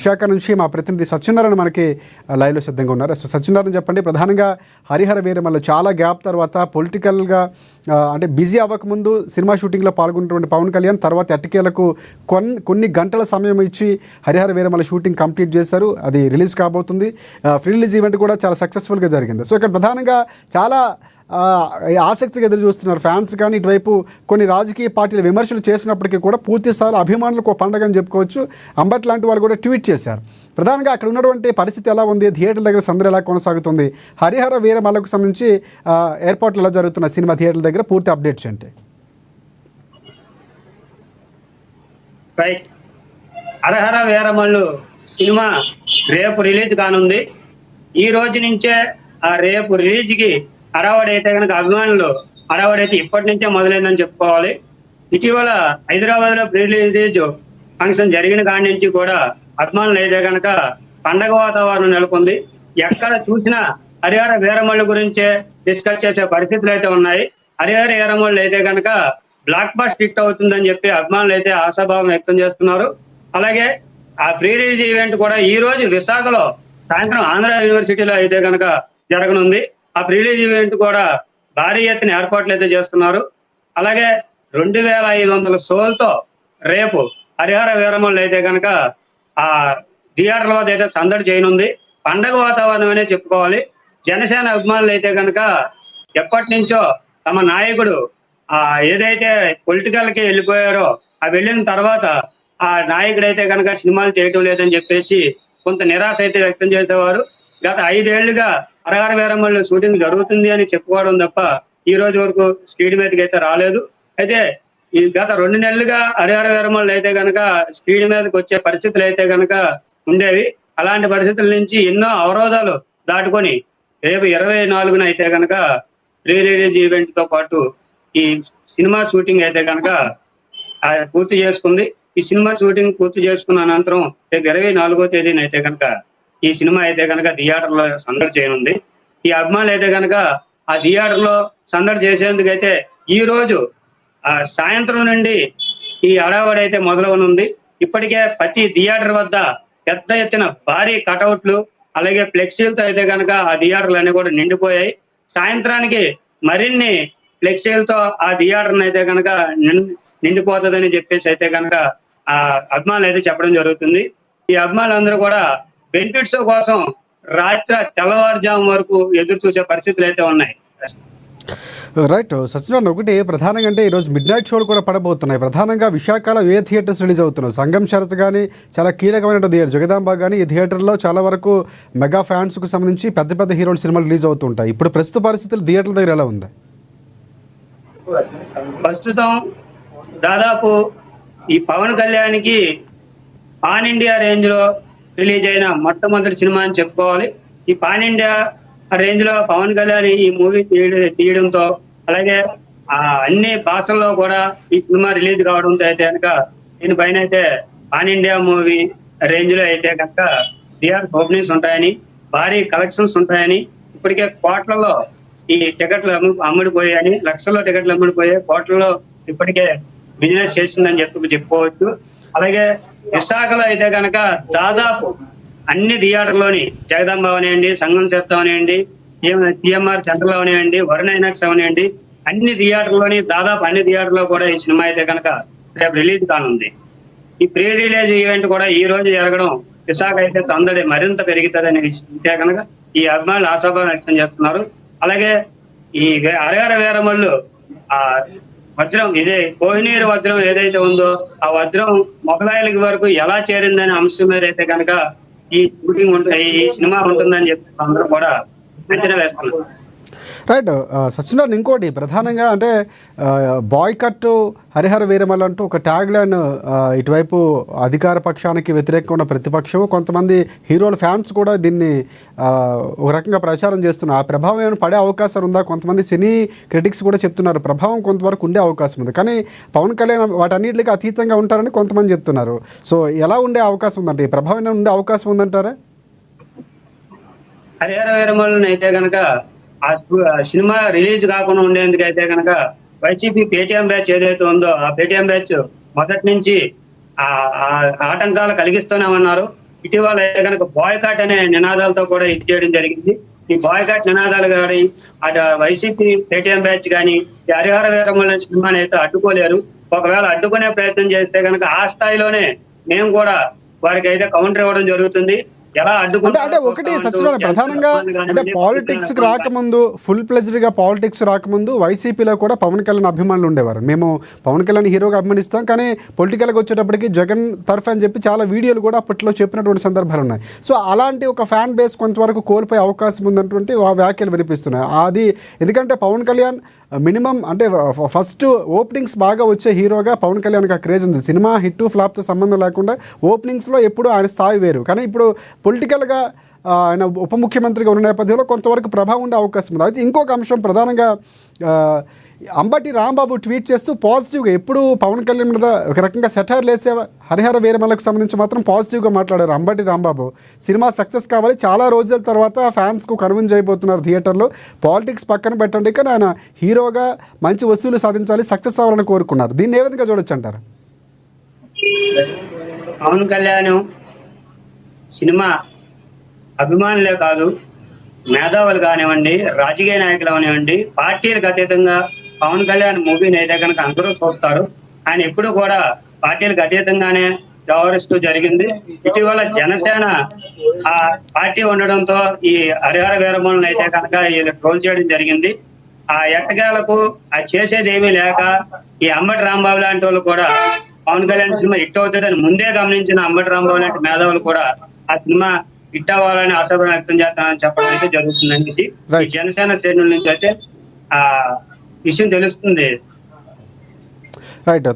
విశాఖ నుంచి మా ప్రతినిధి సత్యనారాయణ మనకి లైవ్లో సిద్ధంగా ఉన్నారు. సో సత్యనారాయణ చెప్పండి, ప్రధానంగా హరిహర వీరమల్ల చాలా గ్యాప్ తర్వాత పొలిటికల్గా అంటే బిజీ అవ్వకముందు సినిమా షూటింగ్లో పాల్గొన్నటువంటి పవన్ కళ్యాణ్ తర్వాత ఎట్టకేలకు కొన్ని గంటల సమయం ఇచ్చి హరిహర వీరమల్ల షూటింగ్ కంప్లీట్ చేశారు. అది రిలీజ్ కాబోతుంది. ఫ్రీ రిలీజ్ ఈవెంట్ కూడా చాలా సక్సెస్ఫుల్గా జరిగింది. సో ఇక్కడ ప్రధానంగా చాలా ఆసక్తిగా ఎదురు చూస్తున్నారు ఫ్యాన్స్. కానీ ఇటువైపు కొన్ని రాజకీయ పార్టీలు విమర్శలు చేసినప్పటికీ కూడా పూర్తి స్థాయిలో అభిమానులకు పండగ అని చెప్పుకోవచ్చు. అంబట్ లాంటి వాళ్ళు కూడా ట్వీట్ చేశారు. ప్రధానంగా అక్కడ ఉన్నటువంటి పరిస్థితి ఎలా ఉంది, థియేటర్ల దగ్గర సందడి ఎలా కొనసాగుతుంది, హరిహర వీరమల్లకు సంబంధించి ఎయిర్పోర్ట్లో ఎలా జరుగుతున్న సినిమా థియేటర్ల దగ్గర పూర్తి అప్డేట్స్ ఏంటి? హరిహర వీరమల్లు సినిమా రేపు రిలీజ్ కానుంది. ఈ రోజు నుంచే ఆ రేపు రిలీజ్కి హడావడి అయితే కనుక అభిమానులు హడావడి అయితే ఇప్పటి నుంచే మొదలైందని చెప్పుకోవాలి. ఇటీవల హైదరాబాద్ లో ప్రీ రిలీజ్ ఫంక్షన్ జరిగిన కాడి నుంచి కూడా అభిమానులు అయితే కనుక పండగ వాతావరణం నెలకొంది. ఎక్కడ చూసినా హరిహర వీరమల్లు గురించే డిస్కస్ చేసే పరిస్థితులు అయితే ఉన్నాయి. హరిహర వీరమల్లు అయితే కనుక బ్లాక్ బస్టర్ హిట్ అవుతుందని చెప్పి అభిమానులు అయితే ఆశాభావం వ్యక్తం చేస్తున్నారు. అలాగే ఆ ప్రీ రిలీజ్ ఈవెంట్ కూడా ఈ రోజు విశాఖలో సాయంత్రం ఆంధ్ర యూనివర్సిటీలో అయితే కనుక జరగనుంది. ఆ ప్రీ రిలీజ్ ఈవెంట్ కూడా భారీ ఎత్తున ఏర్పాట్లు అయితే చేస్తున్నారు. అలాగే 2500 షోలతో రేపు హరిహర వీరమల్లు అయితే కనుక ఆ థియేటర్ల వద్ద అయితే సందడి చేయనుంది. పండగ వాతావరణం అనే చెప్పుకోవాలి. జనసేన అభిమానులు అయితే కనుక ఎప్పటి నుంచో తమ నాయకుడు ఏదైతే పొలిటికల్ కి వెళ్ళిపోయారో ఆ వెళ్ళిన తర్వాత ఆ నాయకుడు అయితే కనుక సినిమాలు చేయటం లేదని చెప్పేసి కొంత నిరాశ అయితే వ్యక్తం చేసేవారు. గత 5 ఏళ్లుగా హరిహర వీరమల్లు షూటింగ్ జరుగుతుంది అని చెప్పుకోవడం తప్ప ఈ రోజు వరకు స్క్రీన్ మీదకి అయితే రాలేదు. అయితే ఈ గత 2 నెలలుగా హరిహర వీరమల్లు అయితే కనుక స్క్రీన్ మీదకి వచ్చే పరిస్థితులు అయితే కనుక ఉండేవి. అలాంటి పరిస్థితుల నుంచి ఎన్నో అవరోధాలు దాటుకొని రేపు 24న అయితే కనుక ప్రీ రిలీజ్ ఈవెంట్ తో పాటు ఈ సినిమా షూటింగ్ అయితే కనుక పూర్తి చేసుకుంది. ఈ సినిమా షూటింగ్ పూర్తి చేసుకున్న అనంతరం రేపు 24వ తేదీన అయితే కనుక ఈ సినిమా అయితే కనుక థియేటర్లో సందడి చేయనుంది. ఈ అభిమానులు అయితే కనుక ఆ థియేటర్లో సందడి చేసేందుకైతే ఈ రోజు సాయంత్రం నుండి ఈ హడావడి అయితే మొదలవనుంది. ఇప్పటికే ప్రతి థియేటర్ వద్ద పెద్ద ఎత్తున భారీ కటౌట్లు అలాగే ఫ్లెక్సీలతో అయితే కనుక ఆ థియేటర్లు అన్ని కూడా నిండిపోయాయి. సాయంత్రానికి మరిన్ని ఫ్లెక్సీలతో ఆ థియేటర్ని అయితే కనుక నిండిపోతుందని చెప్పేసి అయితే కనుక ఆ అభిమానులు అయితే చెప్పడం జరుగుతుంది. ఈ అభిమానులందరూ కూడా బెనిఫిట్స్ కోసం రాత్రి తెల్లవారుజాము వరకు ఎదురు చూసే పరిస్థితులు అయితే ఉన్నాయి. రైట్ సత్యనారాయణ, ఒకటి ప్రధానంగా అంటే ఈరోజు మిడ్ నైట్ షోలు కూడా పడబోతున్నాయి. ప్రధానంగా విశాఖలో ఏ థియేటర్స్ రిలీజ్ అవుతున్నాయి? సంగం శరత్ కానీ చాలా కీలకమైన థియేటర్, జగదాంబ కానీ ఈ థియేటర్లో చాలా వరకు మెగా ఫ్యాన్స్కు సంబంధించి పెద్ద పెద్ద హీరోల సినిమాలు రిలీజ్ అవుతుంటాయి. ఇప్పుడు ప్రస్తుత పరిస్థితులు థియేటర్ల దగ్గర ఎలా ఉంది? ప్రస్తుతం దాదాపు ఈ పవన్ కళ్యాణ్కి పాన్ ఇండియా రేంజ్ లో రిలీజ్ అయిన మొట్టమొదటి సినిమా అని చెప్పుకోవాలి. ఈ పాన్ ఇండియా రేంజ్ లో పవన్ కళ్యాణ్ ఈ మూవీ తీయడంతో అలాగే అన్ని భాషల్లో కూడా ఈ సినిమా రిలీజ్ కావడంతో అయితే కనుక దీనిపైన అయితే పాన్ ఇండియా మూవీ రేంజ్ లో అయితే కనుక థియేటర్ ఓపెనింగ్స్ ఉంటాయని, భారీ కలెక్షన్స్ ఉంటాయని, ఇప్పటికే కోట్లలో ఈ టికెట్లు అమ్ముడిపోయాయని, లక్షల్లో టికెట్లు అమ్ముడిపోయాయి, కోట్లలో ఇప్పటికే బిజినెస్ చేసిందని చెప్పుకోవచ్చు. అలాగే విశాఖలో అయితే కనుక దాదాపు అన్ని థియేటర్లోని జగదాంబ అవనివ్వండి, సంగం శరత్ అవనివ్వండి, టిఎంఆర్ సెంటర్ అవనివ్వండి, వరుణ్ ఐనాక్స్ అవనివ్వండి, అన్ని థియేటర్లోని దాదాపు అన్ని థియేటర్లో కూడా ఈ సినిమా అయితే కనుక రేపు రిలీజ్ కానుంది. ఈ ప్రీ రిలీజ్ ఈవెంట్ కూడా ఈ రోజు జరగడం విశాఖ అయితే సందడి మరింత పెరుగుతుందని విషయం కనుక ఈ అభిమానులు ఆశాభావం వ్యక్తం చేస్తున్నారు. అలాగే ఈ హరిహర వీరమల్లు వజ్రం ఇదే కోహినీర్ వజ్రం ఏదైతే ఉందో ఆ వజ్రం మొగలాయలకి వరకు ఎలా చేరిందనే అంశం మీద అయితే కనుక ఈ షూటింగ్ ఈ సినిమా ఉంటుందని చెప్పి అందరూ కూడా అంచనా వేస్తున్నారు. రైట్ సత్యనారాయణ, ఇంకోటి ప్రధానంగా అంటే బాయ్కట్ హరిహర వీరమల్లు అంటూ ఒక ట్యాగ్ లైన్ ఇటువైపు అధికార పక్షానికి వ్యతిరేకంగా ఉన్న ప్రతిపక్షం, కొంతమంది హీరోల ఫ్యాన్స్ కూడా దీన్ని ఒక రకంగా ప్రచారం చేస్తున్నారు. ఆ ప్రభావం ఏమైనా పడే అవకాశం ఉందా? కొంతమంది సినీ క్రిటిక్స్ కూడా చెప్తున్నారు ప్రభావం కొంతవరకు ఉండే అవకాశం ఉంది, కానీ పవన్ కళ్యాణ్ వాటన్నిటికీ అతీతంగా ఉంటారని కొంతమంది చెప్తున్నారు. సో ఎలా ఉండే అవకాశం ఉందంటే ఈ ప్రభావం ఉండే అవకాశం ఉందంటారా? హరిహర వీరమల్లుని అయితే కనుక ఆ సినిమా రిలీజ్ కాకుండా ఉండేందుకు అయితే కనుక వైసీపీ పేటీఎం బ్యాచ్ ఏదైతే ఉందో ఆ పేటీఎం బ్యాచ్ మొదటి నుంచి ఆటంకాలు కలిగిస్తూనే ఉన్నారు. ఇటీవల అయితే కనుక బాయ్కాట్ అనే నినాదాలతో కూడా ఇది చేయడం జరిగింది. ఈ బాయ్కాట్ నినాదాలు కానీ అటు వైసీపీ పేటీఎం బ్యాచ్ కానీ ఈ హరిహర వీరమల్లు సినిమాని అయితే అడ్డుకోలేరు. ఒకవేళ అడ్డుకునే ప్రయత్నం చేస్తే కనుక ఆ స్థాయిలోనే మేము కూడా వారికి అయితే కౌంటర్ ఇవ్వడం జరుగుతుంది. ఎలా అంటే ఒకటి సత్యనారాయణ ప్రధానంగా అంటే పాలిటిక్స్ రాకముందు ఫుల్ ప్లెజ్డ్ గా పాలిటిక్స్ రాకముందు వైసీపీలో కూడా పవన్ కళ్యాణ్ అభిమానులు ఉండేవారు. మేము పవన్ కళ్యాణ్ హీరోగా అభిమానిస్తాం, కానీ పొలిటికల్గా వచ్చేటప్పటికి జగన్ తరఫు అని చెప్పి చాలా వీడియోలు కూడా అప్పట్లో చెప్పినటువంటి సందర్భాలు ఉన్నాయి. సో అలాంటి ఒక ఫ్యాన్ బేస్ కొంతవరకు కోల్పోయే అవకాశం ఉందన్నటువంటి వ్యాఖ్యలు వినిపిస్తున్నాయి. అది ఎందుకంటే పవన్ కళ్యాణ్ మినిమం అంటే ఫస్ట్ ఓపెనింగ్స్ బాగా వచ్చే హీరోగా పవన్ కళ్యాణ్కి ఆ క్రేజ్ ఉంది. సినిమా హిట్ ఫ్లాప్తో సంబంధం లేకుండా ఓపెనింగ్స్లో ఎప్పుడు ఆయన స్థాయి వేరు. కానీ ఇప్పుడు పొలిటికల్గా ఆయన ఉప ముఖ్యమంత్రిగా ఉన్న నేపథ్యంలో కొంతవరకు ప్రభావం ఉండే అవకాశం ఉంది. అయితే ఇంకొక అంశం ప్రధానంగా అంబటి రాంబాబు ట్వీట్ చేస్తూ పాజిటివ్గా ఎప్పుడు పవన్ కళ్యాణ్ మీద ఒక రకంగా సెటైర్లు వేసే హరిహర వీరమల్లకు సంబంధించి మాత్రం పాజిటివ్గా మాట్లాడారు అంబటి రాంబాబు. సినిమా సక్సెస్ కావాలి, చాలా రోజుల తర్వాత ఫ్యాన్స్కు కన్విన్స్ అయిపోతున్నారు థియేటర్లో, పాలిటిక్స్ పక్కన పెట్టండి, కానీ ఆయన హీరోగా మంచి వసూలు సాధించాలి, సక్సెస్ అవ్వాలని కోరుకున్నారు. దీన్ని ఏ విధంగా చూడొచ్చు అంటారు? పవన్ కళ్యాణ్ సినిమా అభిమానులే కాదు, మేధావులు కానివ్వండి, రాజకీయ నాయకులు కానివ్వండి, పార్టీలకు అతీతంగా పవన్ కళ్యాణ్ మూవీని అయితే కనుక అందరూ చూస్తారు. ఆయన ఎప్పుడు కూడా పార్టీలకు అతీతంగానే వ్యవహరిస్తూ జరిగింది. ఇటీవల జనసేన ఆ పార్టీ ఉండడంతో ఈ హరిహర వీరమల్లుని అయితే కనుక ట్రోల్ చేయడం జరిగింది. ఆ ఎట్టకేలకు ఆ చేసేది ఏమీ లేక ఈ అంబటి రాంబాబు లాంటి వాళ్ళు కూడా పవన్ కళ్యాణ్ సినిమా హిట్ అవుతుందని ముందే గమనించిన అంబటి రాంబాబు లాంటి మేధావులు కూడా ఆ సినిమా హిట్ అవ్వాలని ఆశాభావం వ్యక్తం చేస్తానని చెప్పడం అయితే జరుగుతుందనేసి ఈ జనసేన శ్రేణుల నుంచి అయితే ఆ విషయం తెలుస్తుంది. రైట్.